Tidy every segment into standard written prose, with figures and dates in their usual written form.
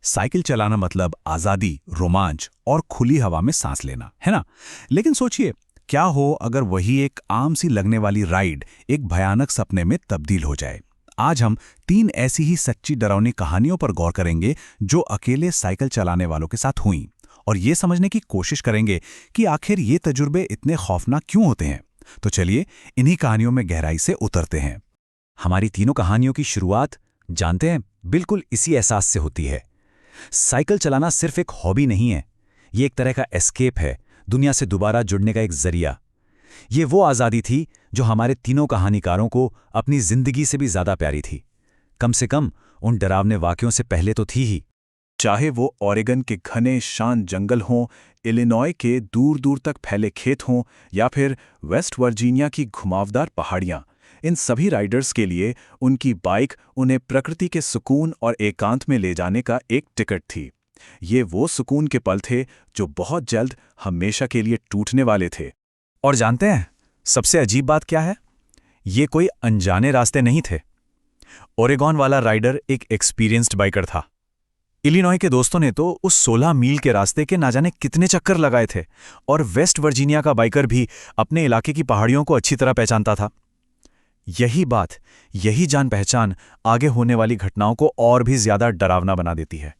Cycle चलाना मतलब आज़ादी, रोमांच और खुली हवा में सांस लेना, है ना? लेकिन सोचिए, क्या हो अगर वही एक आम सी लगने वाली राइड एक भयानक सपने में तब्दील हो जाए। आज हम 3 ऐसी ही सच्ची डरावनी कहानियों पर गौर करेंगे जो अकेले साइकिल चलाने वालों के साथ हुईं, और ये समझने की कोशिश करेंगे कि आखिर ये तजुर्बे इतने खौफनाक क्यों होते हैं। तो चलिए इन्हीं कहानियों में गहराई से उतरते हैं। हमारी तीनों कहानियों की शुरुआत, जानते हैं, बिल्कुल इसी एहसास से होती है। साइकिल चलाना सिर्फ एक हॉबी नहीं है, ये एक तरह का एस्केप है, दुनिया से दोबारा जुड़ने का एक जरिया। ये वो आज़ादी थी जो हमारे तीनों कहानीकारों को अपनी जिंदगी से भी ज्यादा प्यारी थी। कम से कम उन डरावने वाक़यों से पहले तो थी ही। चाहे वो ओरेगन के घने शांत जंगल हों, इलिनॉय के दूर दूर तक फैले खेत हों, या फिर वेस्ट वर्जीनिया की घुमावदार पहाड़ियां, इन सभी राइडर्स के लिए उनकी बाइक उन्हें प्रकृति के सुकून और एकांत में ले जाने का एक टिकट थी। ये वो सुकून के पल थे जो बहुत जल्द हमेशा के लिए टूटने वाले थे। और जानते हैं सबसे अजीब बात क्या है? ये कोई अनजाने रास्ते नहीं थे। ओरेगॉन वाला राइडर एक एक्सपीरियंस्ड बाइकर था। इलिनॉय के दोस्तों ने तो उस 16 मील के रास्ते के ना जाने कितने चक्कर लगाए थे, और वेस्ट वर्जीनिया का बाइकर भी अपने इलाके की पहाड़ियों को अच्छी तरह पहचानता था। यही बात, यही जान पहचान आगे होने वाली घटनाओं को और भी ज्यादा डरावना बना देती है।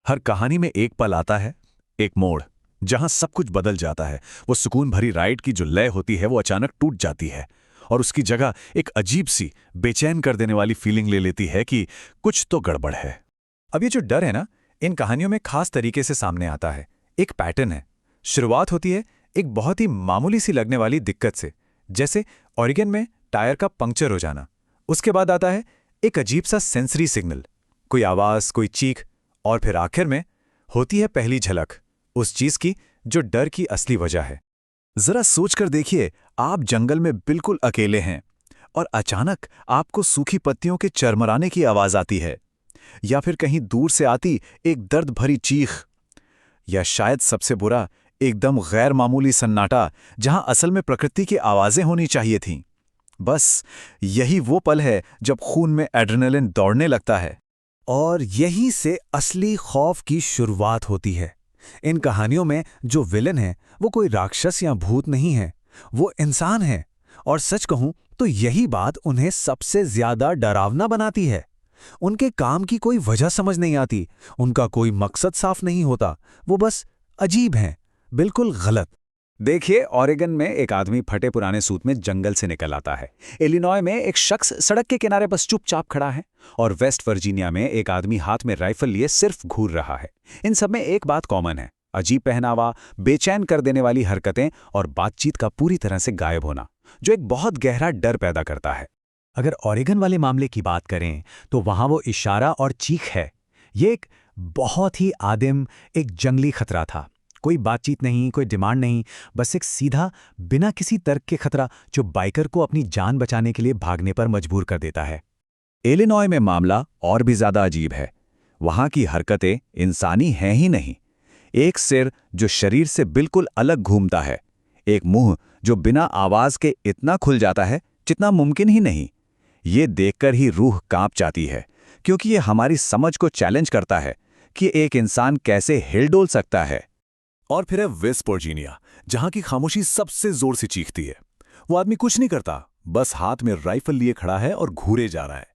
हर कहानी में एक पल आता है, एक मोड़, जहां सब कुछ बदल जाता है। वो सुकून भरी राइड की जो लय होती है वो अचानक टूट जाती है, और उसकी जगह एक अजीब सी बेचैन कर देने वाली फीलिंग ले लेती है कि कुछ तो गड़बड़ है। अब ये जो डर है ना, इन कहानियों में खास तरीके से सामने आता है। एक पैटर्न है। शुरुआत होती है एक बहुत ही मामूली सी लगने वाली दिक्कत से, जैसे ओरेगन में टायर का पंक्चर हो जाना। उसके बाद आता है एक अजीब सा सेंसरी सिग्नल, कोई आवाज, कोई चीख, और फिर आखिर में होती है पहली झलक उस चीज की जो डर की असली वजह है। जरा सोचकर देखिए, आप जंगल में बिल्कुल अकेले हैं और अचानक आपको सूखी पत्तियों के चरमराने की आवाज आती है, या फिर कहीं दूर से आती एक दर्द भरी चीख, या शायद सबसे बुरा, एकदम गैर मामूली सन्नाटा जहां असल में प्रकृति की आवाजें होनी चाहिए थीं। बस यही वो पल है जब खून में एड्रेनलिन दौड़ने लगता है। और यहीं से असली खौफ की शुरुआत होती है। इन कहानियों में जो विलन है वो कोई राक्षस या भूत नहीं है, वो इंसान है। और सच कहूं तो यही बात उन्हें सबसे ज्यादा डरावना बनाती है। उनके काम की कोई वजह समझ नहीं आती, उनका कोई मकसद साफ नहीं होता, वो बस अजीब हैं, बिल्कुल गलत। देखिए, ओरेगन में एक आदमी फटे पुराने सूट में जंगल से निकल आता है। इलिनॉय में एक शख्स सड़क के किनारे बस चुपचाप खड़ा है, और वेस्ट वर्जीनिया में एक आदमी हाथ में राइफल लिए सिर्फ घूर रहा है। इन सब में एक बात कॉमन है, अजीब पहनावा, बेचैन कर देने वाली हरकतें और बातचीत का पूरी तरह से गायब होना, जो एक बहुत गहरा डर पैदा करता है। अगर ओरेगन वाले मामले की बात करें तो वहां वो इशारा और चीख है। ये एक बहुत ही आदिम, एक जंगली खतरा था। कोई बातचीत नहीं, कोई डिमांड नहीं, बस एक सीधा, बिना किसी तर्क के खतरा जो बाइकर को अपनी जान बचाने के लिए भागने पर मजबूर कर देता है। इलिनॉय में मामला और भी ज्यादा अजीब है। वहां की हरकतें इंसानी हैं ही नहीं। एक सिर जो शरीर से बिल्कुल अलग घूमता है, एक मुंह जो बिना आवाज के इतना खुल जाता है जितना मुमकिन ही नहीं। ये देखकर ही रूह कांप जाती है, क्योंकि ये हमारी समझ को चैलेंज करता है कि एक इंसान कैसे हिलडोल सकता है। और फिर है वेस्ट वर्जीनिया, जहां की खामोशी सबसे जोर से चीखती है। वो आदमी कुछ नहीं करता, बस हाथ में राइफल लिए खड़ा है और घूरे जा रहा है।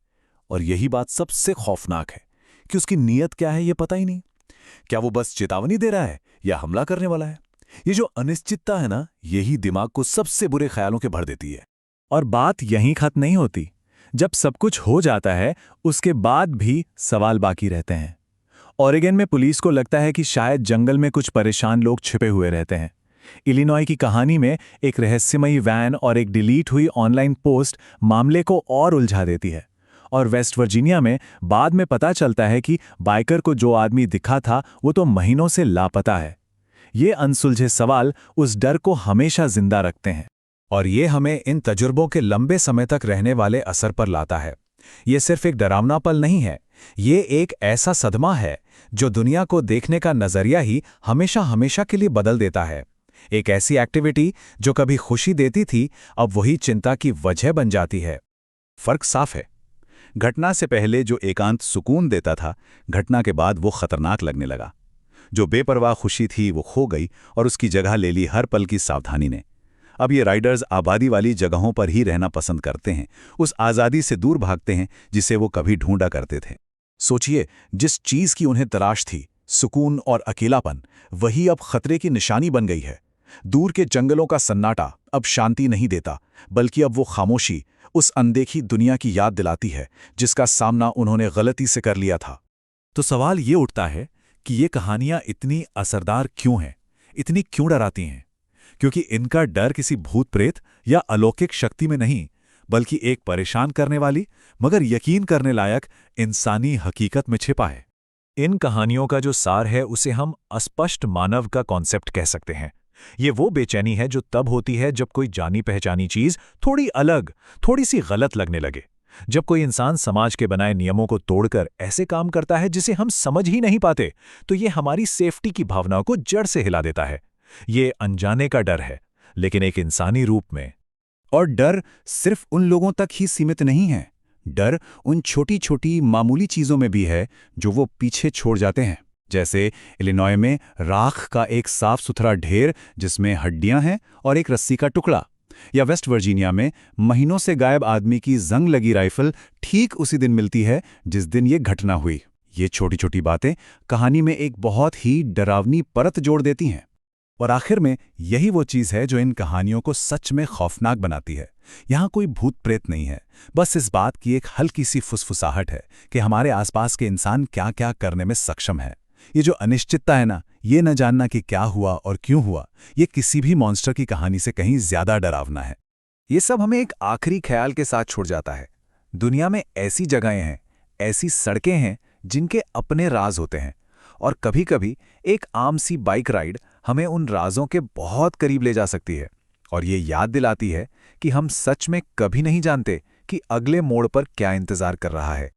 और यही बात सबसे खौफनाक है कि उसकी नीयत क्या है ये पता ही नहीं। क्या वो बस चेतावनी दे रहा है या हमला करने वाला है? ये जो अनिश्चितता है ना, यही दिमाग को सबसे बुरे ख्यालों के भर देती है। और बात यहीं खत्म नहीं होती। जब सब कुछ हो जाता है उसके बाद भी सवाल बाकी रहते हैं। ओरेगन में पुलिस को लगता है कि शायद जंगल में कुछ परेशान लोग छिपे हुए रहते हैं। इलिनॉय की कहानी में एक रहस्यमयी वैन और एक डिलीट हुई ऑनलाइन पोस्ट मामले को और उलझा देती है। और वेस्ट वर्जीनिया में बाद में पता चलता है कि बाइकर को जो आदमी दिखा था वो तो महीनों से लापता है। ये अनसुलझे सवाल उस डर को हमेशा जिंदा रखते हैं, और ये हमें इन तजुर्बों के लंबे समय तक रहने वाले असर पर लाता है। ये सिर्फ एक डरावना पल नहीं है, ये एक ऐसा सदमा है जो दुनिया को देखने का नजरिया ही हमेशा हमेशा के लिए बदल देता है। एक ऐसी एक्टिविटी जो कभी खुशी देती थी, अब वही चिंता की वजह बन जाती है। फर्क साफ है। घटना से पहले जो एकांत सुकून देता था, घटना के बाद वो खतरनाक लगने लगा। जो बेपरवाह खुशी थी वो खो गई और उसकी जगह ले ली हर पल की सावधानी ने। अब ये राइडर्स आबादी वाली जगहों पर ही रहना पसंद करते हैं, उस आज़ादी से दूर भागते हैं जिसे वो कभी ढूंढा करते थे। सोचिए, जिस चीज की उन्हें तलाश थी, सुकून और अकेलापन, वही अब खतरे की निशानी बन गई है। दूर के जंगलों का सन्नाटा अब शांति नहीं देता, बल्कि अब वो खामोशी उस अनदेखी दुनिया की याद दिलाती है जिसका सामना उन्होंने गलती से कर लिया था। तो सवाल ये उठता है कि ये कहानियां इतनी असरदार क्यों हैं, इतनी क्यों डराती हैं? क्योंकि इनका डर किसी भूत प्रेत या अलौकिक शक्ति में नहीं, बल्कि एक परेशान करने वाली मगर यकीन करने लायक इंसानी हकीकत में छिपा है। इन कहानियों का जो सार है उसे हम अस्पष्ट मानव का कॉन्सेप्ट कह सकते हैं। ये वो बेचैनी है जो तब होती है जब कोई जानी पहचानी चीज थोड़ी अलग, थोड़ी सी गलत लगने लगे। जब कोई इंसान समाज के बनाए नियमों को तोड़कर ऐसे काम करता है जिसे हम समझ ही नहीं पाते, तो ये हमारी सेफ्टी की भावनाओं को जड़ से हिला देता है। ये अनजाने का डर है, लेकिन एक इंसानी रूप में। और डर सिर्फ उन लोगों तक ही सीमित नहीं है। डर उन छोटी छोटी मामूली चीज़ों में भी है जो वो पीछे छोड़ जाते हैं। जैसे इलिनॉय में राख का एक साफ सुथरा ढेर जिसमें हड्डियां हैं और एक रस्सी का टुकड़ा, या वेस्ट वर्जीनिया में महीनों से गायब आदमी की जंग लगी राइफल ठीक उसी दिन मिलती है जिस दिन ये घटना हुई। ये छोटी छोटी बातें कहानी में एक बहुत ही डरावनी परत जोड़ देती हैं। और आखिर में यही वो चीज़ है जो इन कहानियों को सच में खौफनाक बनाती है। यहाँ कोई भूत प्रेत नहीं है, बस इस बात की एक हल्की सी फुसफुसाहट है कि हमारे आसपास के इंसान क्या क्या करने में सक्षम है। ये जो अनिश्चितता है ना, ये न जानना कि क्या हुआ और क्यों हुआ, ये किसी भी मॉन्स्टर की कहानी से कहीं ज्यादा डरावना है। ये सब हमें एक आखिरी ख्याल के साथ छोड़ जाता है। दुनिया में ऐसी जगहें हैं, ऐसी सड़कें हैं जिनके अपने राज होते हैं, और कभी-कभी एक आम सी बाइक राइड हमें उन राजों के बहुत करीब ले जा सकती है और ये याद दिलाती है कि हम सच में कभी नहीं जानते कि अगले मोड़ पर क्या इंतजार कर रहा है।